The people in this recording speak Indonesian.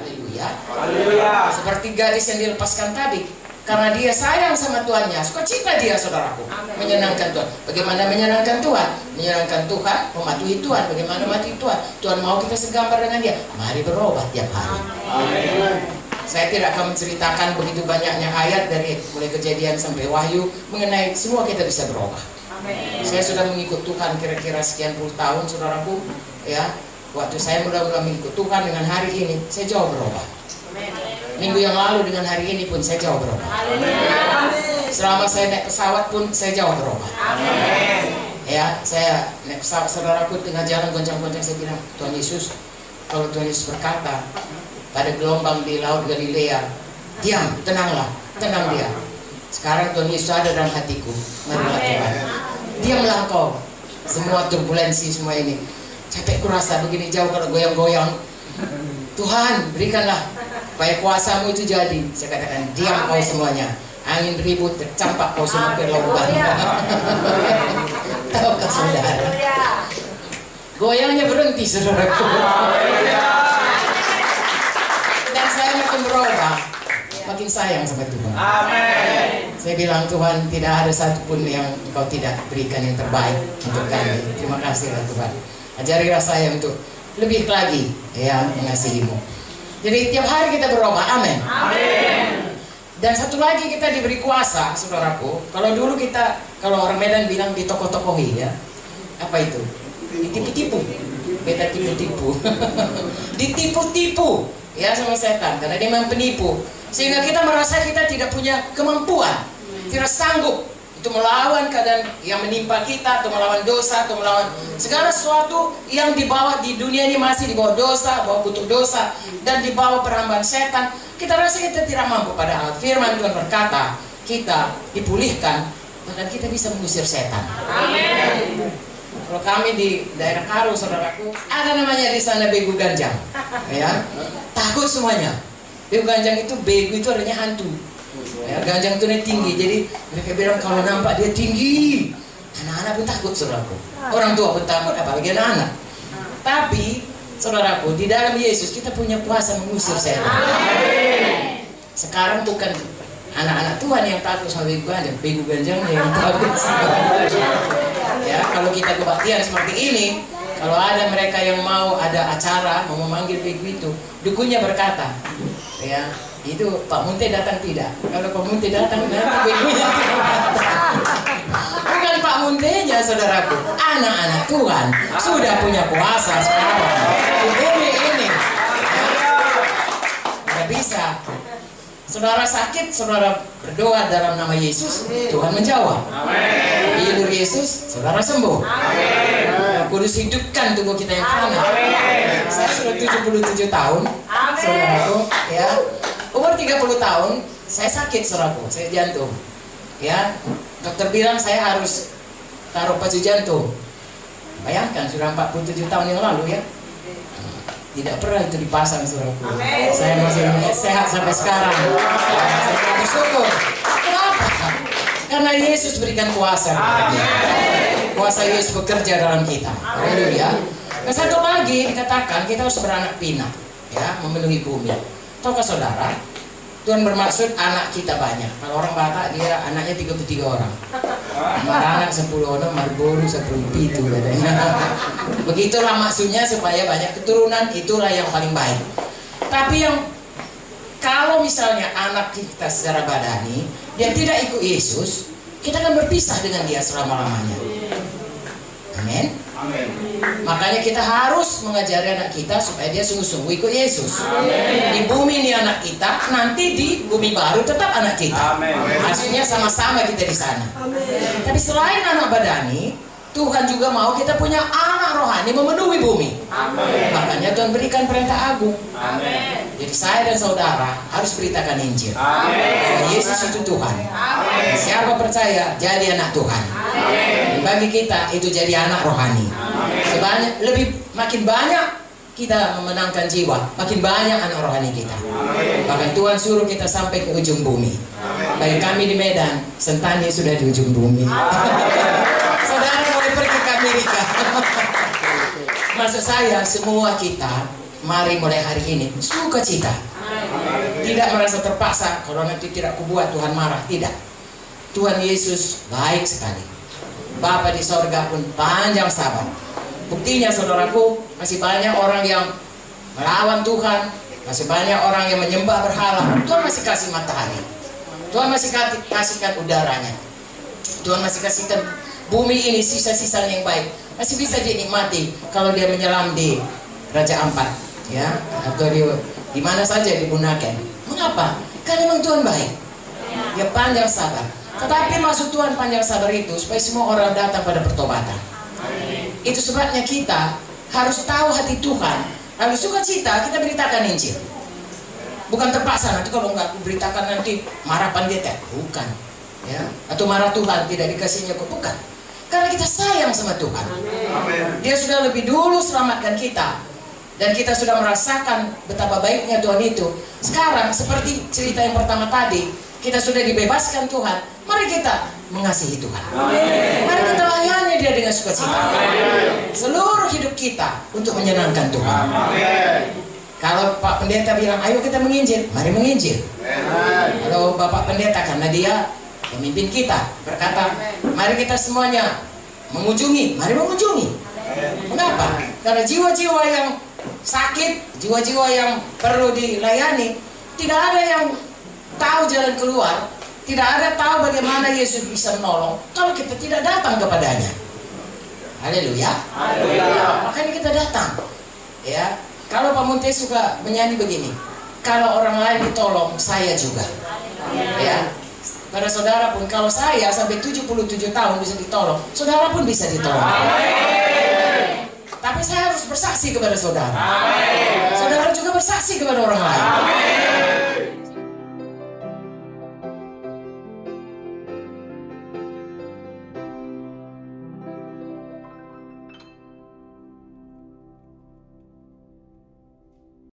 Haleluya. Haleluya. Seperti gadis yang dilepaskan tadi, karena dia sayang sama tuannya, sukacita dia, saudaraku. Menyenangkan Tuhan. Bagaimana menyenangkan Tuhan? Menyenangkan Tuhan, mematuhi Tuhan. Bagaimana mematuhi Tuhan? Tuhan mau kita segambar dengan dia. Mari berubah tiap hari. Amin. Saya tidak akan menceritakan begitu banyaknya ayat dari mulai Kejadian sampai Wahyu mengenai semua kita bisa berubah. Saya sudah mengikut Tuhan kira-kira sekian puluh tahun, saudaraku. Ya, waktu saya mula-mula mengikut Tuhan dengan hari ini, saya jauh berubah. Minggu yang lalu dengan hari ini pun saya jauh berubah. Selama saya naik pesawat pun saya jauh berubah. Ya, saya naik pesawat, saudaraku, tengah jalan goncang-goncang saya bilang, Tuhan Yesus, kalau Tuhan Yesus berkata pada gelombang di laut Galilea, diam, tenanglah, tenang dia. Sekarang Tuhan Yesus ada dalam hatiku. Marilah Tuhan, diamlah engkau. Semua turbulensi semua ini, capek kurasa begini jauh kalau goyang-goyang. Tuhan, berikanlah supaya kuasamu itu jadi. Saya katakan, diam kau semuanya. Angin ribut, tercampak kau semua ke lubang. Tahukah saudara? Goyangnya berhenti, saudaraku. Dan saya makin berubah, makin sayang sama Tuhan. Amin. Saya bilang, Tuhan, tidak ada satupun yang Engkau tidak berikan yang terbaik untuk kami. Terima kasihlah Tuhan. Ajarilah saya untuk lebih lagi ya mengasihimu. Jadi tiap hari kita berubah. Amin. Amin. Dan satu lagi, kita diberi kuasa, saudaraku. Kalau dulu kita, kalau orang Medan bilang ditokoh-tokohi ya. Apa itu? Ditipu-tipu. Beta tipu-tipu. Ditipu-tipu ya sama setan, karena dia memang penipu. Sehingga kita merasa kita tidak punya kemampuan, tidak sanggup untuk melawan keadaan yang menimpa kita, atau melawan dosa, atau melawan segala sesuatu yang dibawa di dunia ini, masih dibawa dosa, bawa kutuk dosa, dan dibawa perhambaan setan. Kita rasa kita tidak mampu, padahal firman Tuhan berkata kita dipulihkan, bahkan kita bisa mengusir setan. Amin. Kalau kami di daerah Karo, saudaraku, ada namanya di sana begu ganjang, ya, takut semuanya. Begu ganjang itu, begu itu adanya hantu. Ya, ganjang itu tinggi, jadi mereka bilang kalau nampak dia tinggi, anak-anak pun takut, saudaraku. Orang tua pun takut, apalagi anak-anak. Tapi, saudaraku, di dalam Yesus kita punya kuasa mengusir setan. Sekarang bukan anak-anak Tuhan yang takut sama begu ganjang yang takut. Ya, kalau kita kebaktian seperti ini, kalau ada mereka yang mau ada acara, mau memanggil begu itu, dukunnya berkata, ya, itu Pak Munte datang tidak? Kalau Pak Munte datang, nanti begunya bukan Pak Muntenya, saudaraku, anak-anak Tuhan sudah punya kuasa sekarang di bumi ini. Tidak bisa. Saudara sakit, saudara berdoa dalam nama Yesus, Tuhan menjawab. Hidup Yesus, saudara sembuh. Kudus hidupkan tubuh kita yang fana. Saya sudah 77 tahun, saudaraku, ya. Umur 30 tahun, saya sakit, saudaraku, saya jantung. Ya, dokter bilang saya harus taruh pacu jantung. Bayangkan, sudah 47 tahun yang lalu ya. Tidak pernah itu dipasang, saudaraku. Saya masih sehat sampai sekarang. Saya bersyukur. Kenapa? Karena Yesus berikan kuasa. Kuasa Yesus bekerja dalam kita. Haleluya. Dan satu lagi dikatakan kita harus beranak pinak, ya, memenuhi bumi. Tahukah saudara, Tuhan bermaksud anak kita banyak. Kalau orang Batak dia anaknya 33 orang. Maranak 10 orang, Marboru 10 itu katanya. Begitulah maksudnya, supaya banyak keturunan, itulah yang paling baik. Tapi yang kalau misalnya anak kita secara badani dia tidak ikut Yesus, kita akan berpisah dengan dia selama-lamanya. Amin. Amin. Makanya kita harus mengajari anak kita supaya dia sungguh-sungguh ikut Yesus. Amin. Di bumi ini anak kita, nanti di bumi baru tetap anak kita. Amin. Maksudnya sama-sama kita di sana. Amin. Tapi selain anak badani, Tuhan juga mau kita punya anak rohani memenuhi bumi. Amin. Makanya Tuhan berikan perintah agung. Amin. Jadi saya dan saudara harus beritakan Injil. Amin. Yesus itu Tuhan. Amin. Siapa percaya jadi anak Tuhan. Amin. Bagi kita itu jadi anak rohani. Sebanyak makin banyak kita memenangkan jiwa, makin banyak anak rohani kita. Bahkan Tuhan suruh kita sampai ke ujung bumi. Bagi kami di Medan, Sentani sudah di ujung bumi. Saudara boleh pergi ke Amerika. Maksud saya, semua kita mari mulai hari ini sukacita. Tidak merasa terpaksa, kalau nanti tidak kubuat Tuhan marah. Tidak. Tuhan Yesus baik sekali. Bapa di sorga pun panjang sabar. Buktinya saudaraku, masih banyak orang yang melawan Tuhan, masih banyak orang yang menyembah berhala. Tuhan masih kasih matahari, Tuhan masih kasihkan udaranya, Tuhan masih kasihkan bumi ini sisa-sisa yang baik. Masih bisa dinikmati kalau dia menyelam di Raja Ampat, ya, atau di mana saja digunakan. Mengapa? Karena memang Tuhan baik. Dia panjang sabar. Tetapi maksud Tuhan panjang sabar itu supaya semua orang datang pada pertobatan. Itu sebabnya kita harus tahu hati Tuhan. Lalu sukacita kita beritakan Injil. Bukan terpaksa, nanti kalau nggak beritakan nanti marah pendeta. Bukan, ya. Atau marah Tuhan tidak dikasihnya kok. Bukan. Karena kita sayang sama Tuhan. Dia sudah lebih dulu selamatkan kita. Dan kita sudah merasakan betapa baiknya Tuhan itu. Sekarang seperti cerita yang pertama tadi, kita sudah dibebaskan Tuhan. Mari kita mengasihi Tuhan. Mari kita layani Dia dengan sukacita. Seluruh hidup kita untuk menyenangkan Tuhan. Kalau Pak Pendeta bilang, ayo kita menginjil, mari menginjil. Kalau Bapak Pendeta, karena dia pemimpin kita, berkata, mari kita semuanya mengunjungi, mari mengunjungi. Mengapa? Karena jiwa-jiwa yang sakit, jiwa-jiwa yang perlu dilayani, tidak ada yang tahu jalan keluar, tidak ada tahu bagaimana Yesus bisa menolong kalau kita tidak datang kepadanya. Haleluya. Makanya kita datang. Ya, kalau Pak Munte suka menyanyi begini, kalau orang lain ditolong, saya juga. Ya, pada saudara pun, kalau saya sampai 77 tahun bisa ditolong, saudara pun bisa ditolong. Tapi saya harus bersaksi kepada saudara. Saudara juga bersaksi kepada orang lain.